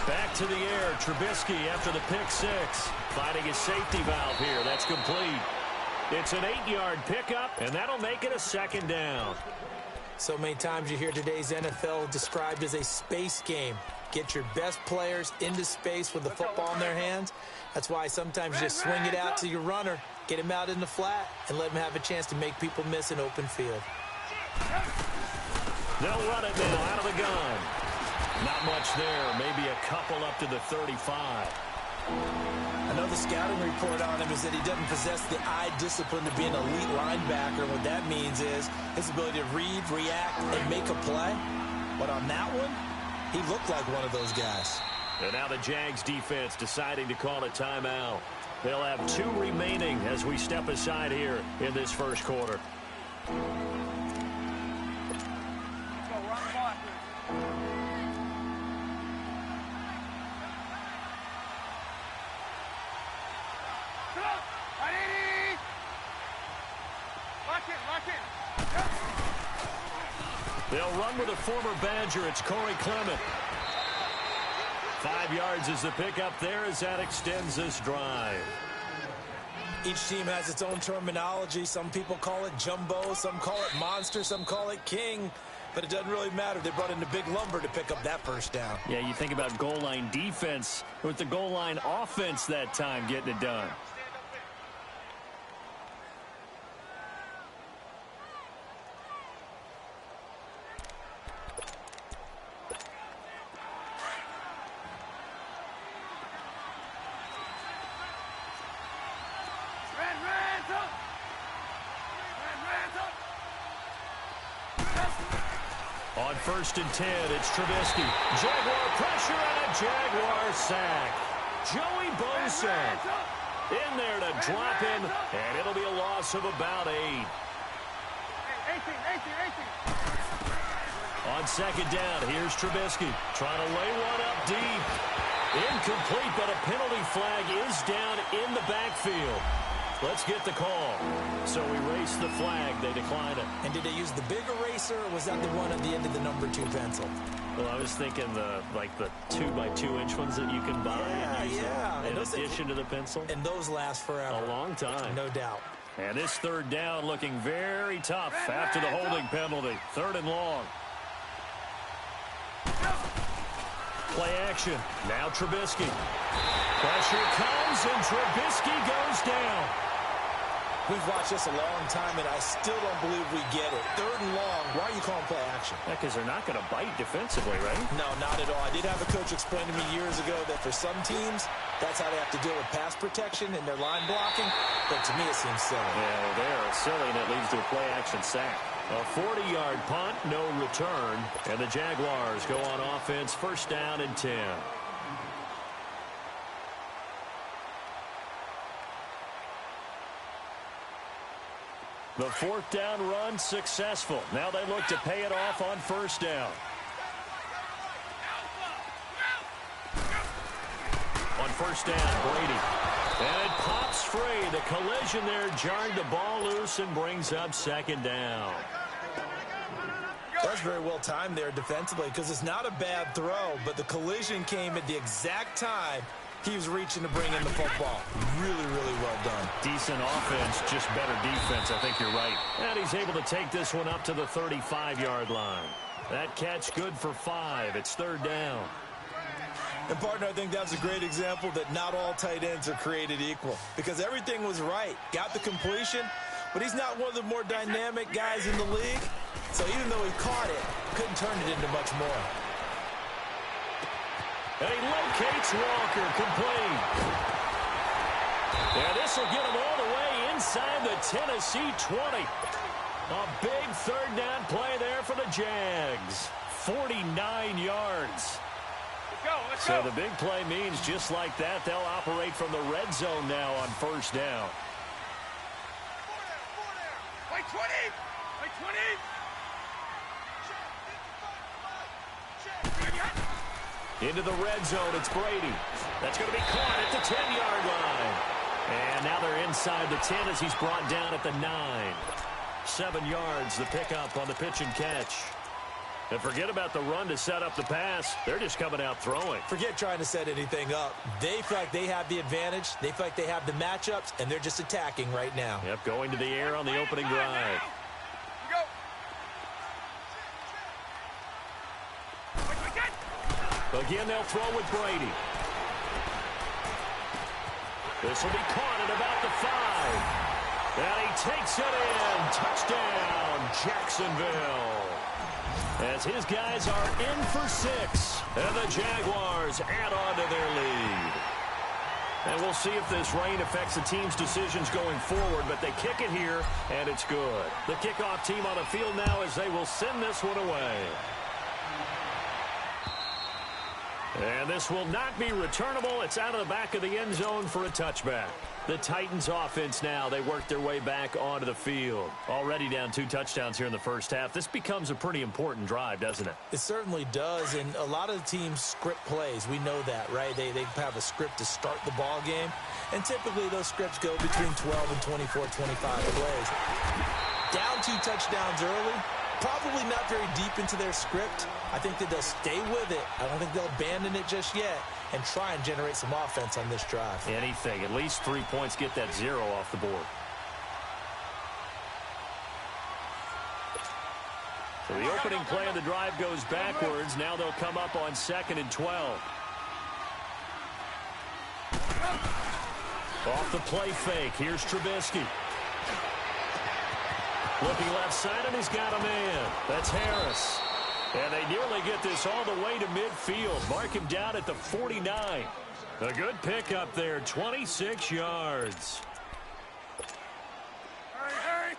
Back to the air, Trubisky after the pick six. Finding his safety valve here. That's complete. It's an 8-yard pickup, and that'll make it a second down. So many times you hear today's NFL described as a space game. Get your best players into space with the football in their hands. That's why sometimes you just swing it out to your runner, get him out in the flat, and let him have a chance to make people miss an open field. They'll run it now out of the gun. Not much there, maybe a couple up to the 35. I know the scouting report on him is that he doesn't possess the eye discipline to be an elite linebacker. What that means is his ability to read, react, and make a play. But on that one, he looked like one of those guys. And now the Jags defense deciding to call a timeout. They'll have 2 remaining as we step aside here in this first quarter. They'll run with a former Badger. It's Corey Clement. 5 yards is the pickup there as that extends this drive. Each team has its own terminology. Some people call it jumbo, some call it monster, some call it king. But it doesn't really matter. They brought in the big lumber to pick up that first down. Yeah, you think about goal line defense with the goal line offense that time getting it done. On 1st and 10, it's Trubisky. Jaguar pressure and a Jaguar sack. Joey Bosa in there to drop him, and it'll be a loss of about 8. On 2nd down, here's Trubisky trying to lay one up deep. Incomplete, but a penalty flag is down in the backfield. Let's get the call. So we race the flag. They decline it. And did they use the big eraser, or was that the one at the end of the number 2 pencil? Well, I was thinking the 2x2-inch ones that you can buy. Yeah. In addition to the pencil. And those last forever. A long time. No doubt. And this 3rd down looking very tough after the holding penalty. 3rd and long. Play action. Now Trubisky. Pressure comes, and Trubisky goes down. We've watched this a long time, and I still don't believe we get it. 3rd and long. Why are you calling play action? Yeah, because they're not going to bite defensively, right? No, not at all. I did have a coach explain to me years ago that for some teams, that's how they have to deal with pass protection and their line blocking. But to me, it seems silly. Yeah, well, they're silly, and it leads to a play action sack. A 40-yard punt, no return. And the Jaguars go on offense, 1st down and 10. The 4th down run successful. Now they look to pay it off on 1st down. On 1st down, Brady. And it pops free. The collision there jarred the ball loose and brings up 2nd down. That's very well timed there defensively, because it's not a bad throw, but the collision came at the exact time he was reaching to bring in the football. Really, really well done. Decent offense, just better defense. I think you're right. And he's able to take this one up to the 35-yard line. That catch good for 5. It's 3rd down. And, partner, I think that's a great example that not all tight ends are created equal, because everything was right. Got the completion, but he's not one of the more dynamic guys in the league. So even though he caught it, couldn't turn it into much more. And he locates Walker, complete. And this will get him all the way inside the Tennessee 20. A big 3rd down play there for the Jags. 49 yards. Let's So go. the big play means just like that, they'll operate from the red zone now on 1st down. Wait, 20. Wait, 20. Into the red zone, it's Brady. That's going to be caught at the 10-yard line. And now they're inside the 10 as he's brought down at the 9. 7 yards, the pickup on the pitch and catch. And forget about the run to set up the pass. They're just coming out throwing. Forget trying to set anything up. They feel like they have the advantage. They feel like they have the matchups, and they're just attacking right now. Yep, going to the air on the opening drive. Again, they'll throw with Brady. This will be caught at about the 5. And he takes it in. Touchdown, Jacksonville. As his guys are in for 6. And the Jaguars add on to their lead. And we'll see if this rain affects the team's decisions going forward, but they kick it here, and it's good. The kickoff team on the field now as they will send this one away. And this will not be returnable. It's out of the back of the end zone for a touchback. The Titans offense now, they work their way back onto the field. Already down 2 touchdowns here in the first half. This becomes a pretty important drive, doesn't it? It certainly does, and a lot of the teams script plays. We know that, right? They have a script to start the ball game, and typically those scripts go between 12 and 24, 25 plays. Down 2 touchdowns early, probably not very deep into their script. I think that they'll stay with it. I don't think they'll abandon it just yet and try and generate some offense on this drive. Anything. At least 3 points, get that 0 off the board. So the opening play of the drive goes backwards. Now they'll come up on 2nd and 12. Off the play fake. Here's Trubisky. Looking left side, and he's got a man. That's Harris. And they nearly get this all the way to midfield. Mark him down at the 49. A good pickup there, 26 yards. Hurry.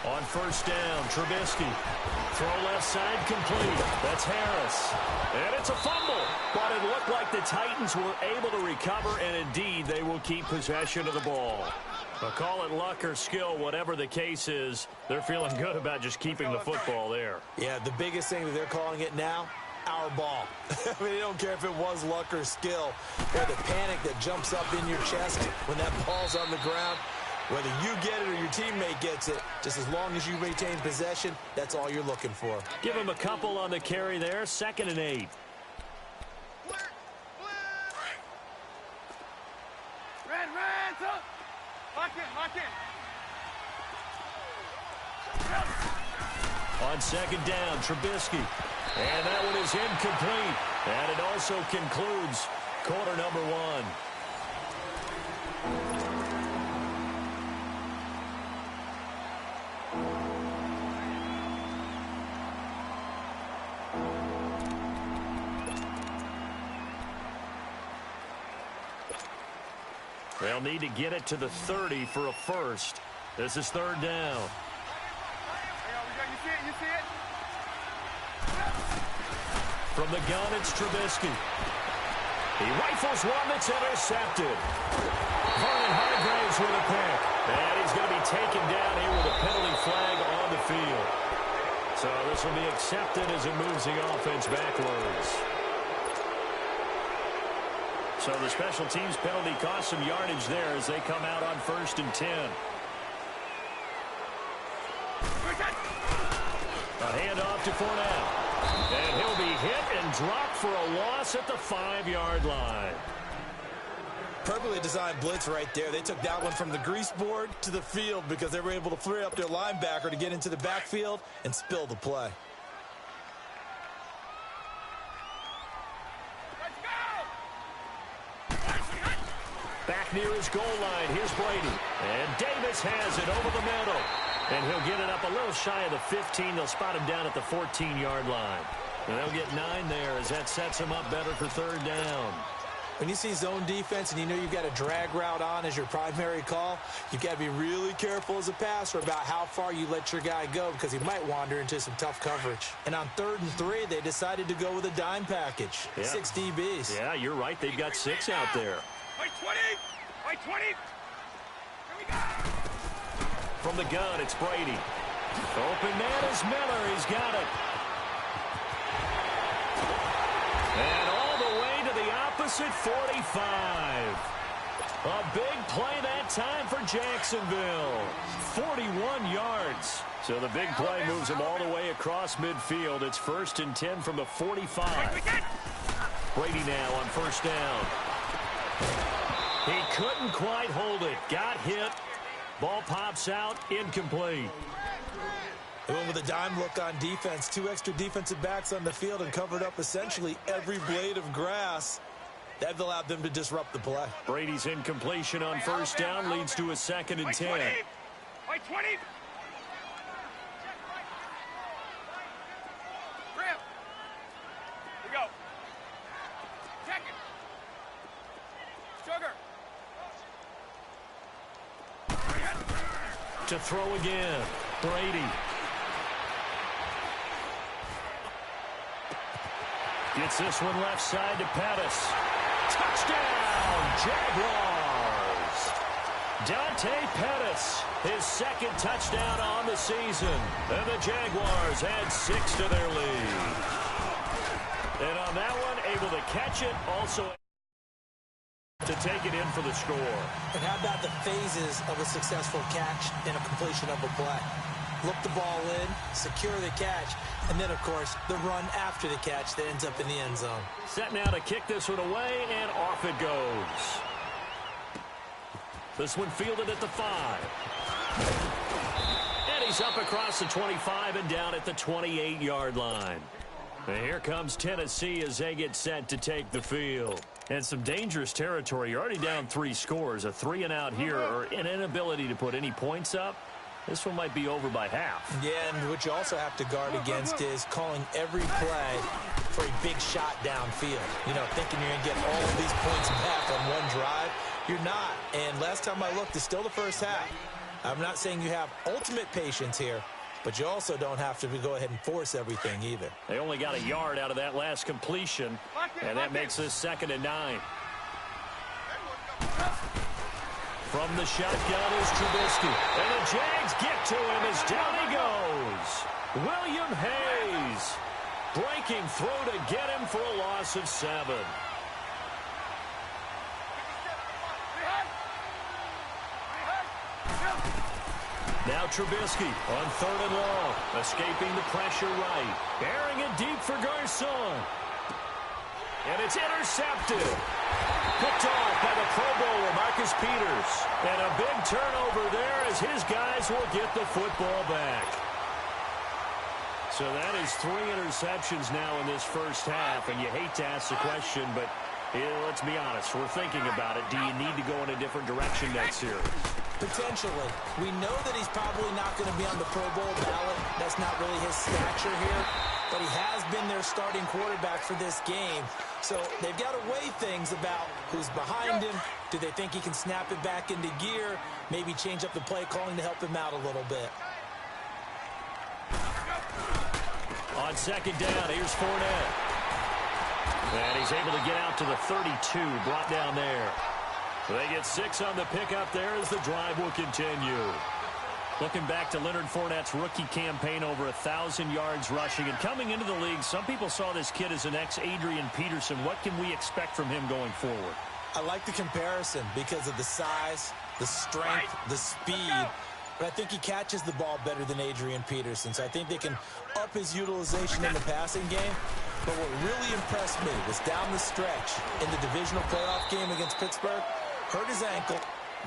On first down, Trubisky. Throw left side complete. That's Harris. And it's a fumble. But it looked like the Titans were able to recover, and indeed they will keep possession of the ball. But call it luck or skill, whatever the case is, they're feeling good about just keeping the football there. Yeah, the biggest thing that they're calling it now, our ball. I mean, they don't care if it was luck or skill, or the panic that jumps up in your chest when that ball's on the ground. Whether you get it or your teammate gets it, just as long as you retain possession, that's all you're looking for. Give him a couple on the carry there, 2nd and 8. Ran, up. Lock in. On 2nd down, Trubisky. And that one is incomplete. And it also concludes quarter number 1. They'll need to get it to the 30 for a first. This is 3rd down. You see it? From the gun, it's Trubisky. He rifles one that's intercepted. Vernon Hargraves with a pick. And he's going to be taken down here with a penalty flag on the field. So this will be accepted as it moves the offense backwards. So the special teams penalty cost some yardage there as they come out on 1st and 10. A handoff to Fournette. And he'll be hit and dropped for a loss at the 5-yard line. Perfectly designed blitz right there. They took that one from the grease board to the field because they were able to free up their linebacker to get into the backfield and spill the play. Back near his goal line, here's Brady. And Davis has it over the middle. And he'll get it up a little shy of the 15. They'll spot him down at the 14-yard line. And they'll get 9 there as that sets him up better for 3rd down. When you see zone defense and you know you've got a drag route on as your primary call, you've got to be really careful as a passer about how far you let your guy go because he might wander into some tough coverage. And on 3rd and 3, they decided to go with a dime package. Yeah. 6 DBs. Yeah, you're right. They've got 6 out there. Wait 20. Here we go. From the gun, it's Brady. Open man is Miller. He's got it. And all the way to the opposite 45. A big play that time for Jacksonville. 41 yards. So the big play moves him all the way across midfield. It's 1st and 10 from the 45. Brady now on 1st down. He couldn't quite hold it. Got hit. Ball pops out. Incomplete. They went with a dime look on defense. 2 extra defensive backs on the field and covered up essentially every blade of grass. That allowed them to disrupt the play. Brady's incompletion on 1st down leads to a 2nd and 10. By 20. Grab. Here we go. Check it. Sugar. To throw again. Brady. Gets this one left side to Pettis. Touchdown, Jaguars. Dante Pettis, his 2nd touchdown on the season. And the Jaguars add 6 to their lead. And on that one, able to catch it, also to take it in for the score. And how about the phases of a successful catch and a completion of a play? Look the ball in, secure the catch, and then, of course, the run after the catch that ends up in the end zone. Set now to kick this one away, and off it goes. This one fielded at the 5. And he's up across the 25 and down at the 28-yard line. And here comes Tennessee as they get set to take the field. And some dangerous territory. You're already down 3 scores. A 3-and-out here, or an inability to put any points up. This one might be over by half. Yeah, and what you also have to guard against is calling every play for a big shot downfield. You know, thinking you're going to get all of these points back on one drive. You're not. And last time I looked, it's still the first half. I'm not saying you have ultimate patience here, but you also don't have to go ahead and force everything either. They only got a yard out of that last completion, and that makes this 2nd and 9. From the shotgun is Trubisky. And the Jags get to him as down he goes. William Hayes. Breaking through to get him for a loss of 7. Now Trubisky on 3rd and long. Escaping the pressure right. Bearing it deep for Garcon. And it's intercepted. Picked off by the Pro Bowler, Marcus Peters. And a big turnover there as his guys will get the football back. So that is 3 interceptions now in this first half. And you hate to ask the question, but let's be honest. We're thinking about it. Do you need to go in a different direction next series? Potentially. We know that he's probably not going to be on the Pro Bowl ballot. That's not really his stature here. But he has been their starting quarterback for this game. So they've got to weigh things about who's behind him. Do they think he can snap it back into gear? Maybe change up the play calling to help him out a little bit. On 2nd down, here's Fournette. And he's able to get out to the 32, brought down there. They get 6 on the pickup there as the drive will continue. Looking back to Leonard Fournette's rookie campaign, over 1,000 yards rushing. And coming into the league, some people saw this kid as an ex-Adrian Peterson. What can we expect from him going forward? I like the comparison because of the size, the strength, the speed. But I think he catches the ball better than Adrian Peterson. So I think they can up his utilization in the passing game. But what really impressed me was down the stretch in the divisional playoff game against Pittsburgh, hurt his ankle,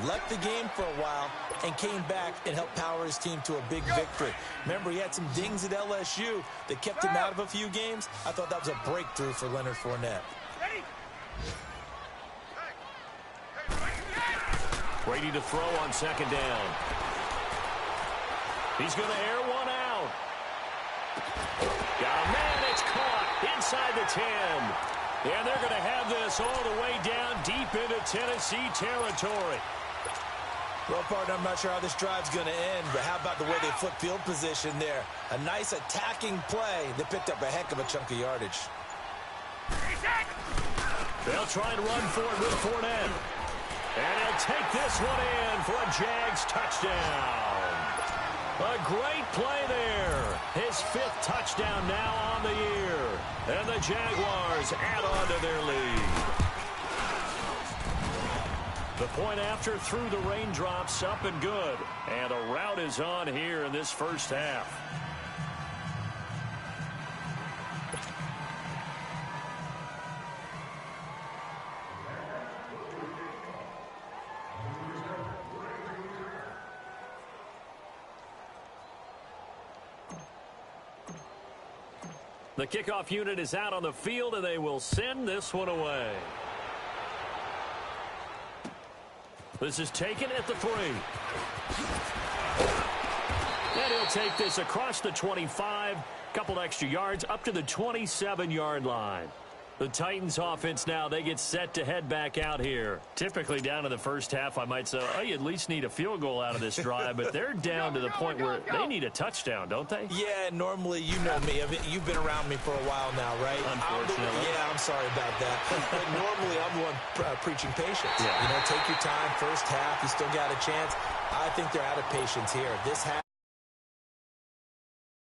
left the game for a while, and came back and helped power his team to a big victory. Remember, he had some dings at LSU that kept him out of a few games. I thought that was a breakthrough for Leonard Fournette. Brady to throw on 2nd down. He's going to air one out. Got a man, it's caught inside the 10. And they're going to have this all the way down deep into Tennessee territory. Well, partner, I'm not sure how this drive's going to end, but how about the way they flip field position there? A nice attacking play that picked up a heck of a chunk of yardage. They'll try and run for it with Fournette. And he'll take this one in for a Jags touchdown. A great play there. His 5th touchdown now on the year. And the Jaguars add on to their lead. The point after through the raindrops, up and good. And a rout is on here in this first half. The kickoff unit is out on the field, and they will send this one away. This is taken at the 3. And he'll take this across the 25, couple extra yards, up to the 27-yard line. The Titans offense now, they get set to head back out here. Typically down in the first half, I might say, oh, you at least need a field goal out of this drive, but they're down to the point where they need a touchdown, don't they? Yeah, normally, you know me. I mean, you've been around me for a while now, right? Unfortunately. I'm sorry about that. But normally, I'm the one preaching patience. Yeah. You know, take your time, first half, you still got a chance. I think they're out of patience here. This half.